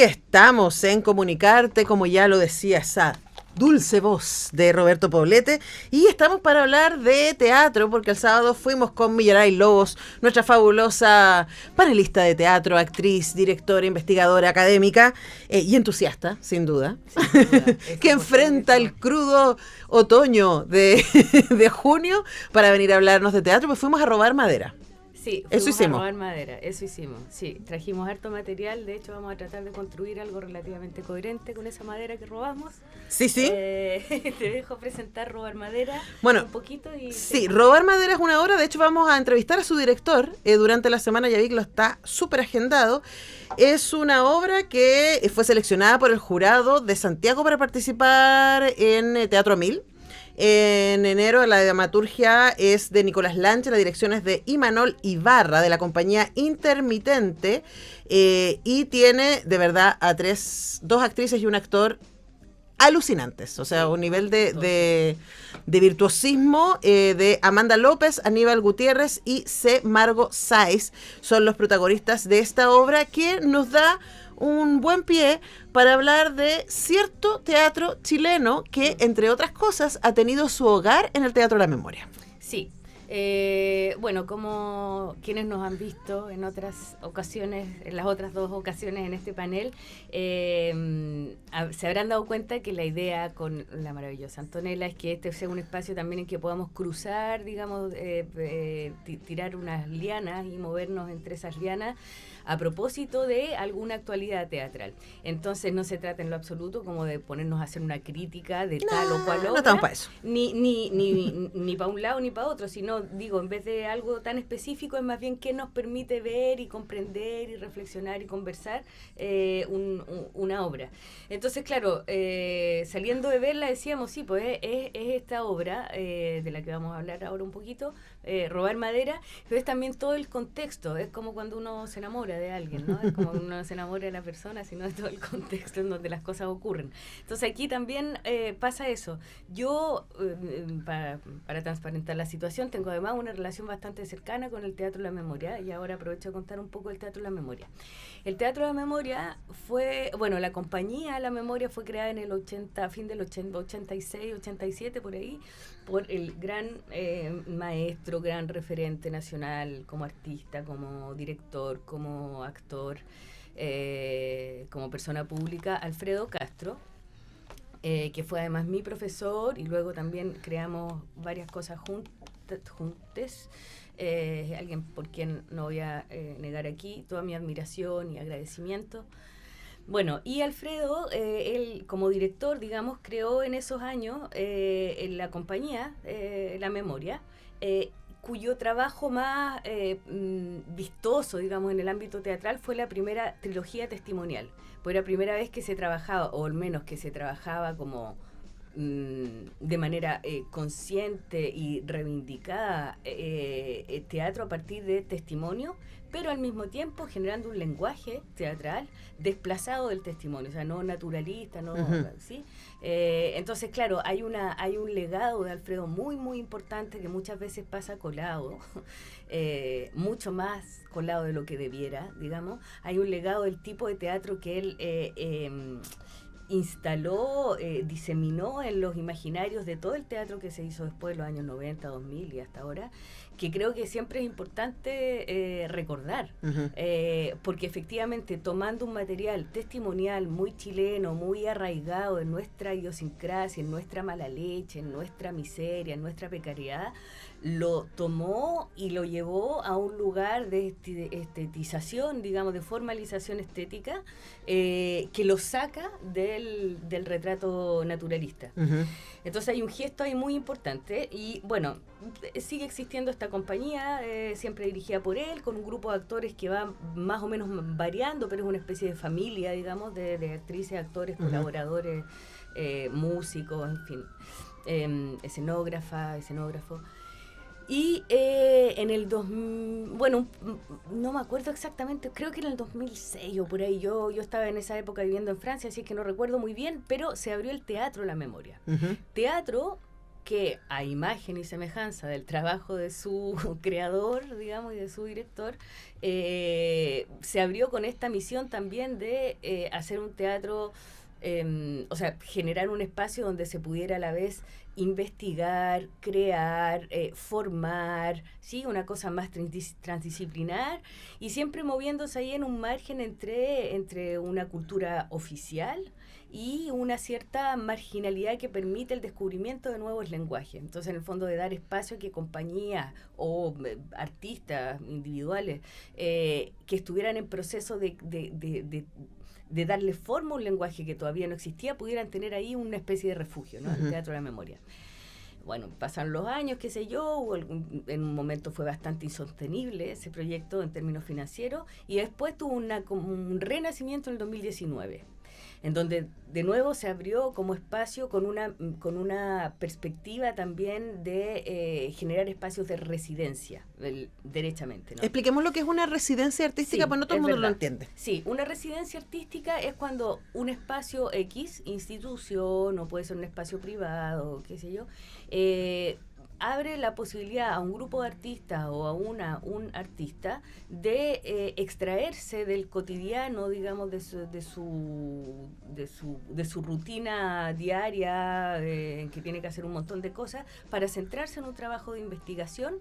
Y estamos en Comunicarte, como ya lo decía esa dulce voz de Roberto Poblete, y estamos para hablar de teatro, porque el sábado fuimos con Millaray Lobos, nuestra fabulosa panelista de teatro, actriz, directora, investigadora, académica y entusiasta, sin duda, que enfrenta el crudo otoño de junio para venir a hablarnos de teatro, pues fuimos a robar madera. Sí, fuimos a robar madera, eso hicimos, sí, trajimos harto material, de hecho vamos a tratar de construir algo relativamente coherente con esa madera que robamos. Sí. Te dejo presentar Robar Madera un poquito. Sí, Robar Madera es una obra, de hecho vamos a entrevistar a su director durante la semana, ya vi que lo está súper agendado. Es una obra que fue seleccionada por el jurado de Santiago para participar en Teatro 1000. En enero la dramaturgia es de Nicolás Lanche, la dirección es de Imanol Ibarra, de la compañía Intermitente, y tiene de verdad a dos actrices y un actor alucinantes, o sea, un nivel de virtuosismo de Amanda López, Aníbal Gutiérrez y C. Margo Sáez son los protagonistas de esta obra, que nos da un buen pie para hablar de cierto teatro chileno que, entre otras cosas, ha tenido su hogar en el Teatro de la Memoria. Sí. Bueno, como quienes nos han visto en otras ocasiones, en las otras dos ocasiones en este panel, se habrán dado cuenta que la idea con la maravillosa Antonella es que este sea un espacio también en que podamos cruzar, digamos, tirar unas lianas y movernos entre esas lianas a propósito de alguna actualidad teatral. Entonces no se trata en lo absoluto como de ponernos a hacer una crítica de tal o cual obra. No estamos para eso. Ni para un lado ni para otro, sino, digo, en vez de algo tan específico, es más bien qué nos permite ver y comprender y reflexionar y conversar una obra. Entonces, claro, saliendo de verla decíamos, sí, pues es esta obra de la que vamos a hablar ahora un poquito, Robar Madera, pero es también todo el contexto, es como cuando uno se enamora de alguien, ¿no? Es como uno se enamora de la persona, sino de todo el contexto en donde las cosas ocurren. Entonces aquí también pasa eso. Yo, para transparentar la situación, tengo además una relación bastante cercana con el Teatro de la Memoria, y ahora aprovecho a contar un poco el Teatro de la Memoria. El Teatro de la Memoria fue, bueno, la compañía La Memoria fue creada en el 86, 87, por ahí, por el gran maestro, gran referente nacional como artista, como director, como actor, como persona pública, Alfredo Castro, que fue además mi profesor, y luego también creamos varias cosas juntes. Alguien por quien no voy a negar aquí toda mi admiración y agradecimiento. Bueno, y Alfredo, él como director, digamos, creó en esos años en la compañía La Memoria, cuyo trabajo más vistoso, digamos, en el ámbito teatral fue la primera trilogía testimonial. Fue la primera vez que se trabajaba, o al menos que se trabajaba como de manera consciente y reivindicada teatro a partir de testimonio, pero al mismo tiempo generando un lenguaje teatral desplazado del testimonio, o sea, no naturalista, no, ¿sí? Entonces, claro, hay un legado de Alfredo muy, muy importante que muchas veces pasa colado, mucho más colado de lo que debiera, digamos. Hay un legado del tipo de teatro que él instaló, diseminó en los imaginarios de todo el teatro que se hizo después de los años 90, 2000 y hasta ahora, que creo que siempre es importante recordar, porque efectivamente tomando un material testimonial muy chileno, muy arraigado en nuestra idiosincrasia, en nuestra mala leche, en nuestra miseria, en nuestra precariedad, lo tomó y lo llevó a un lugar de estetización, digamos, de formalización estética, que lo saca del retrato naturalista. Entonces hay un gesto ahí muy importante y, bueno, sigue existiendo esta compañía, siempre dirigida por él, con un grupo de actores que va más o menos variando, pero es una especie de familia, digamos, de actrices, actores, colaboradores, músicos, en fin, escenógrafo. Y en el bueno, no me acuerdo exactamente, creo que en el 2006 o por ahí, yo estaba en esa época viviendo en Francia, así que no recuerdo muy bien, pero se abrió el Teatro La Memoria. Teatro que a imagen y semejanza del trabajo de su creador, digamos, y de su director, se abrió con esta misión también de hacer un teatro, o sea, generar un espacio donde se pudiera a la vez investigar, crear, formar, ¿sí? Una cosa más transdisciplinar, y siempre moviéndose ahí en un margen entre una cultura oficial y una cierta marginalidad que permite el descubrimiento de nuevos lenguajes. Entonces, en el fondo, de dar espacio a que compañías o artistas individuales que estuvieran en proceso de darle forma a un lenguaje que todavía no existía, pudieran tener ahí una especie de refugio, ¿no? El Teatro de la Memoria. Bueno, pasan los años, qué sé yo, en un momento fue bastante insostenible ese proyecto en términos financieros, y después tuvo como un renacimiento en el 2019. En donde de nuevo se abrió como espacio con una perspectiva también de generar espacios de residencia, derechamente, ¿no? Expliquemos lo que es una residencia artística, Sí, pues no todo el mundo lo entiende. Sí, una residencia artística es cuando un espacio X, institución, o puede ser un espacio privado, qué sé yo, abre la posibilidad a un grupo de artistas o a un artista de extraerse del cotidiano, digamos, de su rutina diaria, en que tiene que hacer un montón de cosas, para centrarse en un trabajo de investigación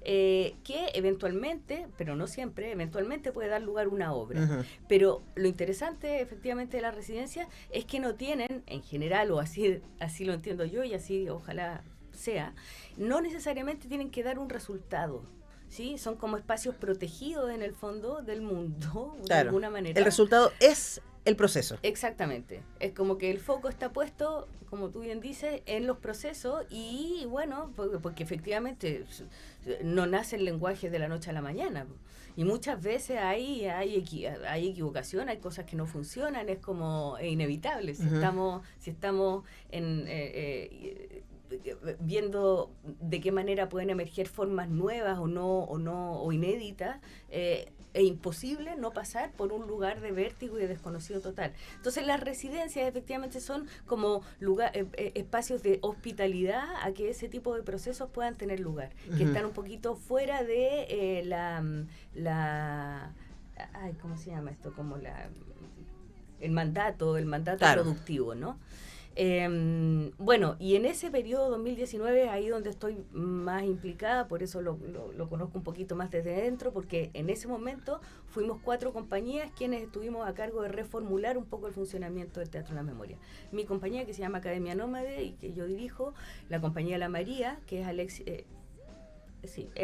que eventualmente, pero no siempre, eventualmente puede dar lugar a una obra. Uh-huh. Pero lo interesante, efectivamente, de las residencias es que no tienen, en general, o así lo entiendo yo, y así ojalá sea, no necesariamente tienen que dar un resultado, ¿sí? Son como espacios protegidos en el fondo del mundo, claro, de alguna manera. El resultado es el proceso. Exactamente. Es como que el foco está puesto, como tú bien dices, en los procesos, y bueno, porque efectivamente no nace el lenguaje de la noche a la mañana. Y muchas veces hay equivocación, hay cosas que no funcionan, es como inevitable. Si uh-huh. estamos viendo de qué manera pueden emerger formas nuevas o inéditas, es imposible no pasar por un lugar de vértigo y de desconocido total. Entonces, las residencias efectivamente son como espacios de hospitalidad a que ese tipo de procesos puedan tener lugar, uh-huh. que están un poquito fuera de ¿cómo se llama esto? Como el mandato claro. productivo, ¿no? Bueno, y en ese periodo 2019, ahí donde estoy más implicada, por eso lo conozco un poquito más desde dentro, porque en ese momento fuimos 4 compañías quienes estuvimos a cargo de reformular un poco el funcionamiento del Teatro de la Memoria. Mi compañía, que se llama Academia Nómade y que yo dirijo, la compañía La María, que es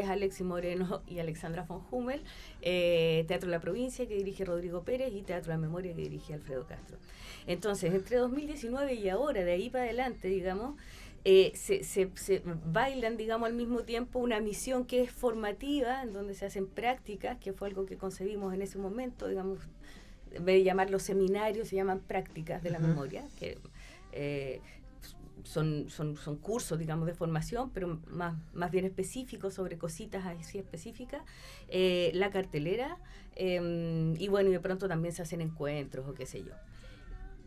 Alexi Moreno y Alexandra von Hummel, Teatro de la Provincia, que dirige Rodrigo Pérez, y Teatro de la Memoria, que dirige Alfredo Castro. Entonces, entre 2019 y ahora, de ahí para adelante, digamos, se bailan, digamos, al mismo tiempo una misión que es formativa, en donde se hacen prácticas, que fue algo que concebimos en ese momento, digamos, en vez de llamarlos seminarios, se llaman prácticas de la uh-huh. memoria, que son cursos, digamos, de formación, pero más bien específicos sobre cositas así específicas, la cartelera, y bueno, y de pronto también se hacen encuentros o qué sé yo.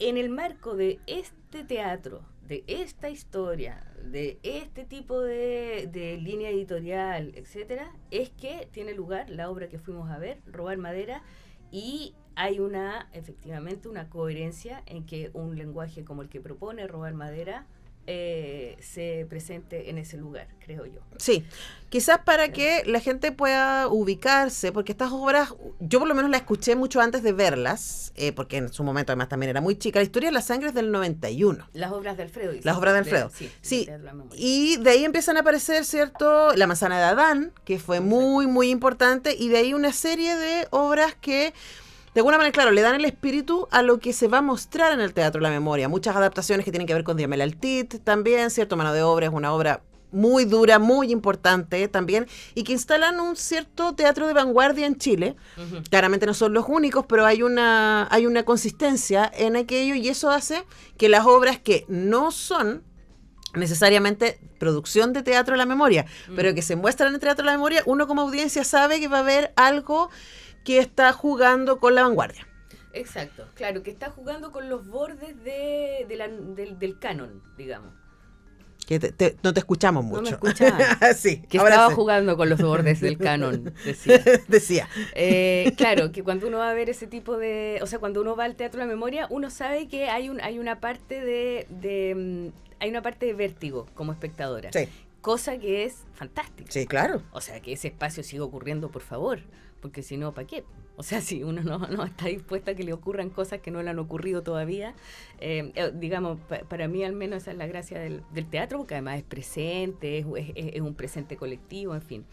En el marco de este teatro, de esta historia, de este tipo de línea editorial, etcétera, es que tiene lugar la obra que fuimos a ver, Robar Madera, y hay efectivamente una coherencia en que un lenguaje como el que propone Robar Madera se presente en ese lugar, creo yo. Sí, quizás para que la gente pueda ubicarse, porque estas obras, yo por lo menos las escuché mucho antes de verlas, porque en su momento además también era muy chica. La historia de la sangre es del 91. Las obras de Alfredo. Las obras de Alfredo, sí. Y de ahí empiezan a aparecer, ¿cierto? La manzana de Adán, que fue muy, muy importante, y de ahí una serie de obras que de alguna manera, claro, le dan el espíritu a lo que se va a mostrar en el Teatro de la Memoria. Muchas adaptaciones que tienen que ver con Diamel Altit también, ¿cierto? Mano de Obra es una obra muy dura, muy importante también, y que instalan un cierto teatro de vanguardia en Chile. Uh-huh. Claramente no son los únicos, pero hay una consistencia en aquello, y eso hace que las obras que no son necesariamente producción de Teatro de la Memoria, pero que se muestran en el Teatro de la Memoria, uno como audiencia sabe que va a haber algo que está jugando con la vanguardia. Exacto, claro, que está jugando con los bordes del canon, digamos. Que no te escuchamos mucho. No me escuchaban. Sí, Que ahora estaba sí. jugando con los bordes del canon, decía. Decía. Claro, que cuando uno va a ver ese tipo de... O sea, cuando uno va al Teatro de la Memoria, uno sabe que hay una parte hay una parte de vértigo como espectadora. Sí. Cosa que es fantástica. Sí, claro. O sea, que ese espacio siga ocurriendo, por favor. Porque si no, ¿para qué? O sea, si uno no está dispuesta a que le ocurran cosas que no le han ocurrido todavía, digamos, para mí al menos esa es la gracia del teatro, porque además es presente, es un presente colectivo, en fin.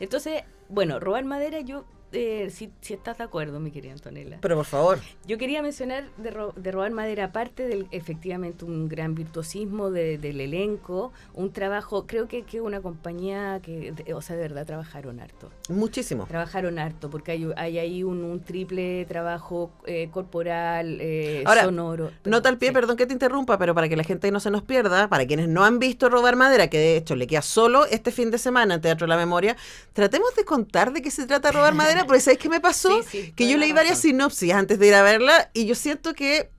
Entonces, bueno, robar madera, yo, si estás de acuerdo, mi querida Antonella. Pero por favor. Yo quería mencionar de robar madera, aparte del efectivamente un gran virtuosismo del elenco, un trabajo, creo que una compañía que, o sea, de verdad trabajaron harto. Muchísimo. Trabajaron harto, porque hay ahí un triple trabajo corporal, Ahora, sonoro. Nota al pie, sí. perdón que te interrumpa, pero para que la gente no se nos pierda, para quienes no han visto Robar Madera, que de hecho le queda solo este fin de semana en Teatro de la Memoria, tratemos de contar de qué se trata Robar Madera, porque ¿sabéis qué me pasó? Sí, Que yo toda leí la varias razón. sinopsis antes de ir a verla y yo siento que,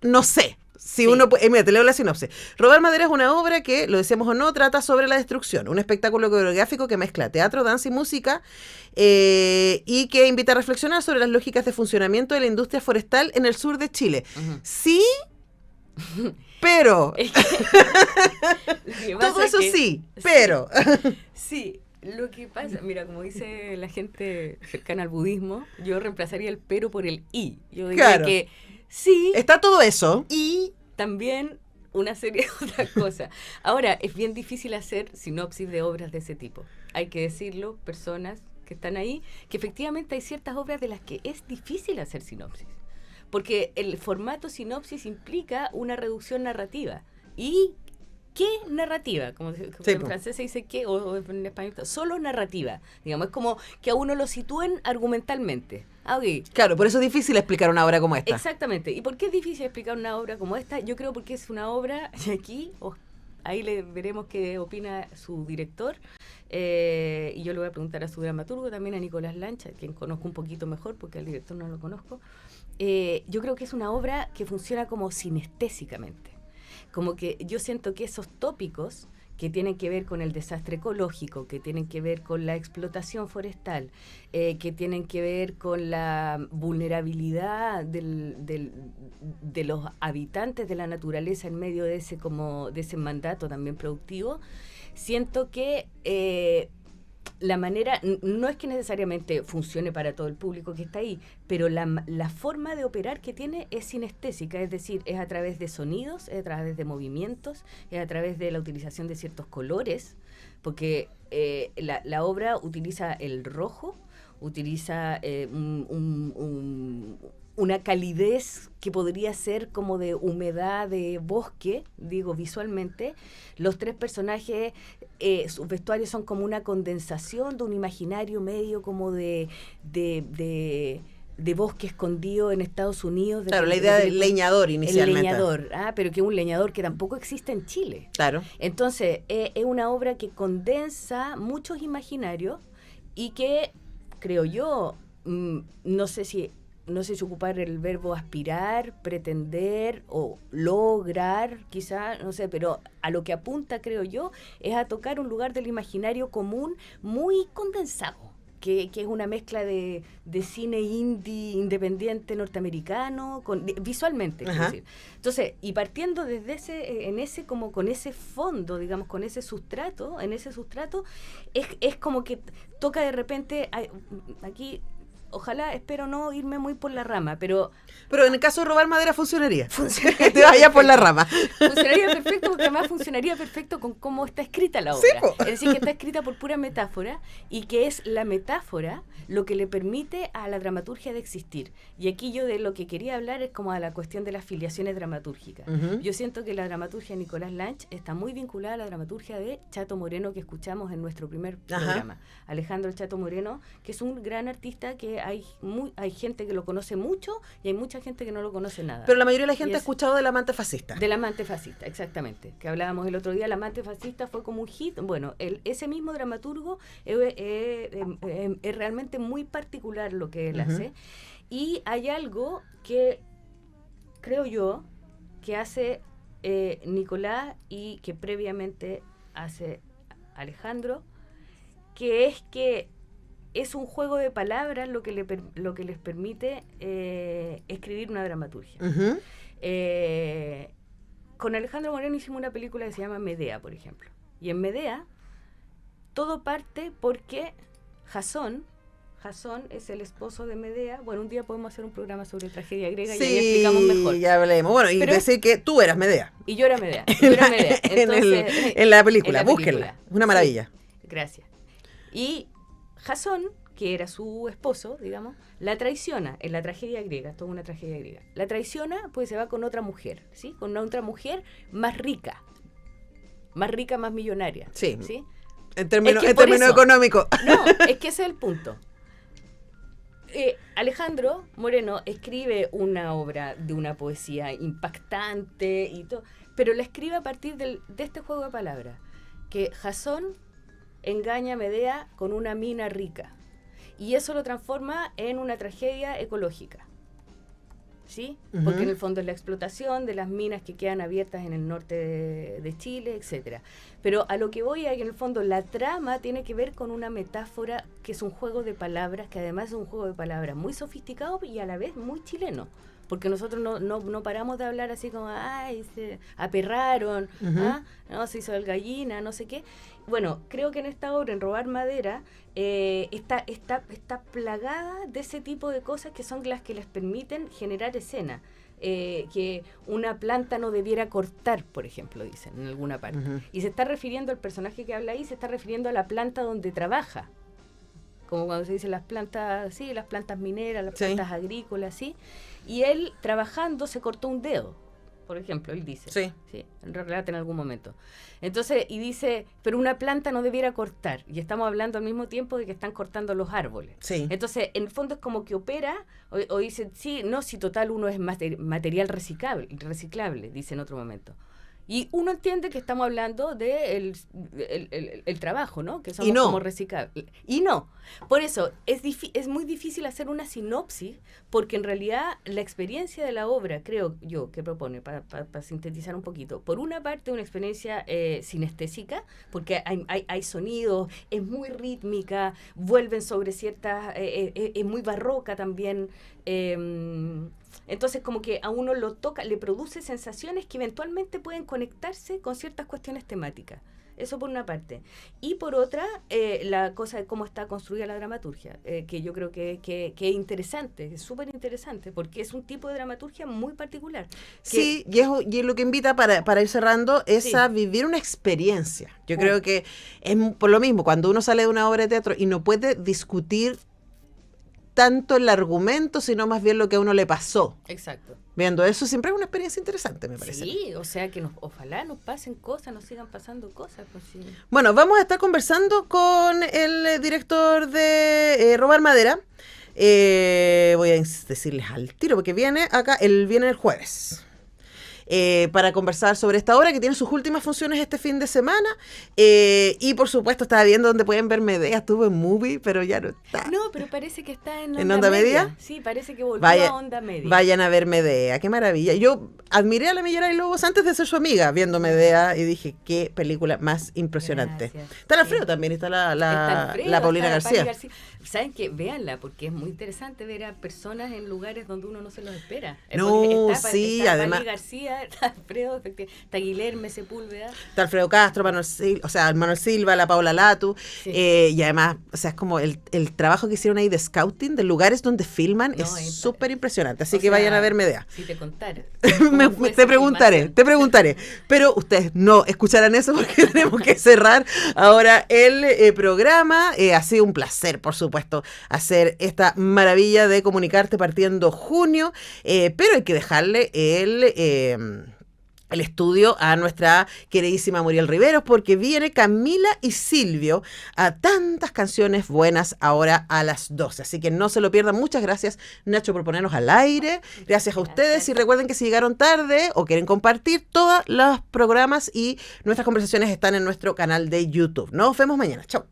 no sé. Si Sí. uno, mira, te leo la sinopsis. Robar Madera es una obra que, lo decíamos o no, trata sobre la destrucción, un espectáculo coreográfico que mezcla teatro, danza y música y que invita a reflexionar sobre las lógicas de funcionamiento de la industria forestal en el sur de Chile. Ujú. Sí, pero... Es que- lo que pasa Todo es eso que- sí, pero... Sí, lo que pasa, mira, como dice la gente cercana al budismo, yo reemplazaría el pero por el y. Yo diría Claro. que sí, Está todo eso. y también una serie de otras cosas. Ahora, es bien difícil hacer sinopsis de obras de ese tipo. Hay que decirlo, personas que están ahí, que efectivamente hay ciertas obras de las que es difícil hacer sinopsis. Porque el formato sinopsis implica una reducción narrativa. ¿Y qué narrativa? Como en po. francés se dice qué, o en español, solo narrativa. Digamos, es como que a uno lo sitúen argumentalmente. Ah, ok. Claro, por eso es difícil explicar una obra como esta. Exactamente. ¿Y por qué es difícil explicar una obra como esta? Yo creo porque es una obra, y aquí, ahí le veremos qué opina su director, y yo le voy a preguntar a su dramaturgo, también a Nicolás Lancha, quien conozco un poquito mejor, porque al director no lo conozco. Yo creo que es una obra que funciona como sinestésicamente. Como que yo siento que esos tópicos que tienen que ver con el desastre ecológico, que tienen que ver con la explotación forestal, que tienen que ver con la vulnerabilidad de los habitantes de la naturaleza en medio de ese mandato también productivo, siento que la manera, no es que necesariamente funcione para todo el público que está ahí, pero la forma de operar que tiene es sinestésica, es decir, es a través de sonidos, es a través de movimientos, es a través de la utilización de ciertos colores, porque la obra utiliza el rojo, utiliza una calidez que podría ser como de humedad de bosque, digo visualmente. Los tres personajes, sus vestuarios son como una condensación de un imaginario medio como de bosque escondido en Estados Unidos. Claro, la idea del leñador inicialmente. El leñador, pero que es un leñador que tampoco existe en Chile. Claro. Entonces, es una obra que condensa muchos imaginarios y que, creo yo, no sé si ocupar el verbo aspirar, pretender o lograr, quizá, no sé, pero a lo que apunta, creo yo, es a tocar un lugar del imaginario común muy condensado, que es una mezcla de cine indie independiente norteamericano, visualmente, quiero decir. Entonces, y partiendo desde con ese fondo, digamos, con ese sustrato, es como que toca de repente, aquí... Ojalá, espero no irme muy por la rama, pero en el caso de Robar Madera funcionaría. Funcionaría Te vayas por la rama. Funcionaría perfecto, porque además funcionaría perfecto con cómo está escrita la obra. Sí, po. Es decir, que está escrita por pura metáfora y que es la metáfora lo que le permite a la dramaturgia de existir. Y aquí yo de lo que quería hablar es como a la cuestión de las filiaciones dramatúrgicas. Uh-huh. Yo siento que la dramaturgia de Nicolás Lanch está muy vinculada a la dramaturgia de Chato Moreno que escuchamos en nuestro primer programa. Alejandro Chato Moreno, que es un gran artista que hay gente que lo conoce mucho y hay mucha gente que no lo conoce nada. Pero la mayoría de la gente ha escuchado del amante fascista. Del amante fascista, exactamente. Que hablábamos el otro día, el amante fascista fue como un hit. Bueno, ese mismo dramaturgo es realmente muy particular lo que él hace. Y hay algo que creo yo que hace Nicolás y que previamente hace Alejandro, que es un juego de palabras lo que les permite escribir una dramaturgia. Uh-huh. Con Alejandro Moreno hicimos una película que se llama Medea, por ejemplo. Y en Medea todo parte porque Jasón es el esposo de Medea. Bueno, un día podemos hacer un programa sobre tragedia griega y ahí explicamos mejor. Ya hablemos. Bueno, y decir que tú eras Medea. Y yo era Medea. Entonces, en la película, búsquenla. Una maravilla. Sí, gracias. Y Jasón, que era su esposo, digamos, la traiciona en la tragedia griega, esto es una tragedia griega. La traiciona, pues se va con otra mujer, ¿sí? Con otra mujer más rica, más millonaria. Sí. ¿Sí? En términos económicos. No, es que ese es el punto. Alejandro Moreno escribe una obra de una poesía impactante y todo, pero la escribe a partir de este juego de palabras, que Jasón engaña a Medea con una mina rica, y eso lo transforma en una tragedia ecológica, ¿sí? Uh-huh. Porque en el fondo es la explotación de las minas que quedan abiertas en el norte de Chile, etcétera. Pero a lo que voy es que en el fondo la trama tiene que ver con una metáfora que es un juego de palabras, que además es un juego de palabras muy sofisticado y a la vez muy chileno. Porque nosotros no paramos de hablar así como, ay, se aperraron, uh-huh. No, se hizo el gallina, no sé qué. Bueno, creo que en esta obra, en Robar Madera, está plagada de ese tipo de cosas que son las que les permiten generar escena. Que una planta no debiera cortar, por ejemplo, dicen en alguna parte. Uh-huh. Y se está refiriendo al personaje que habla ahí, se está refiriendo a la planta donde trabaja. Como cuando se dice las plantas, sí, las plantas mineras, las plantas agrícolas, sí. Y él, trabajando, se cortó un dedo, por ejemplo, él dice. Sí, relata en algún momento. Entonces, y dice, pero una planta no debiera cortar. Y estamos hablando al mismo tiempo de que están cortando los árboles. Sí. Entonces, en el fondo es como que opera, o dice, sí, no, si total uno es material reciclable, dice en otro momento. Y uno entiende que estamos hablando de el trabajo, ¿no? Que somos como reciclables. Y no. Por eso, es muy difícil hacer una sinopsis, porque en realidad la experiencia de la obra, creo yo, que propone, para sintetizar un poquito, por una parte una experiencia sinestésica, porque hay sonidos, es muy rítmica, vuelven sobre ciertas, es muy barroca también, entonces como que a uno lo toca, le produce sensaciones que eventualmente pueden conectarse con ciertas cuestiones temáticas. Eso por una parte. Y por otra, la cosa de cómo está construida la dramaturgia, que yo creo que es interesante, es súper interesante, porque es un tipo de dramaturgia muy particular. Sí, y es lo que invita para ir cerrando, es a vivir una experiencia. Yo creo que es por lo mismo, cuando uno sale de una obra de teatro y no puede discutir tanto el argumento, sino más bien lo que a uno le pasó. Exacto. Viendo eso siempre es una experiencia interesante, me parece. Sí, o sea que ojalá nos pasen cosas, nos sigan pasando cosas. Pues sí. Bueno, vamos a estar conversando con el director de Robar Madera. Voy a decirles al tiro, porque viene el jueves. Para conversar sobre esta obra que tiene sus últimas funciones este fin de semana, y por supuesto estaba viendo donde pueden ver Medea. Estuvo en Movie, pero ya no está. No, pero parece que está en Onda Media. Sí, parece que volvió a Onda Media. Vayan a ver Medea, qué maravilla. Yo admiré a la Millera y Lobos antes de ser su amiga viendo Medea y dije, qué película más impresionante. Gracias. Está la Alfredo también, está la Paulina García. ¿Saben qué? Véanla, porque es muy interesante ver a personas en lugares donde uno no se los espera. Está además Paulina García, está Alfredo, está Guilherme Sepúlveda, está Alfredo Castro, Manuel Silva, la Paula Latu, y además, o sea, es como el trabajo que hicieron ahí de scouting de lugares donde filman es súper impresionante, así que vayan a ver Medea. Si te contara. Te preguntaré, pero ustedes no escucharán eso porque tenemos que cerrar ahora el programa. Ha sido un placer, por supuesto, hacer esta maravilla de comunicarte partiendo junio, pero hay que dejarle el estudio a nuestra queridísima Muriel Riveros, porque viene Camila y Silvio a tantas canciones buenas ahora a las 12. Así que no se lo pierdan. Muchas gracias, Nacho, por ponernos al aire. Gracias a ustedes. Y recuerden que si llegaron tarde o quieren compartir, todos los programas y nuestras conversaciones están en nuestro canal de YouTube. Nos vemos mañana. Chau.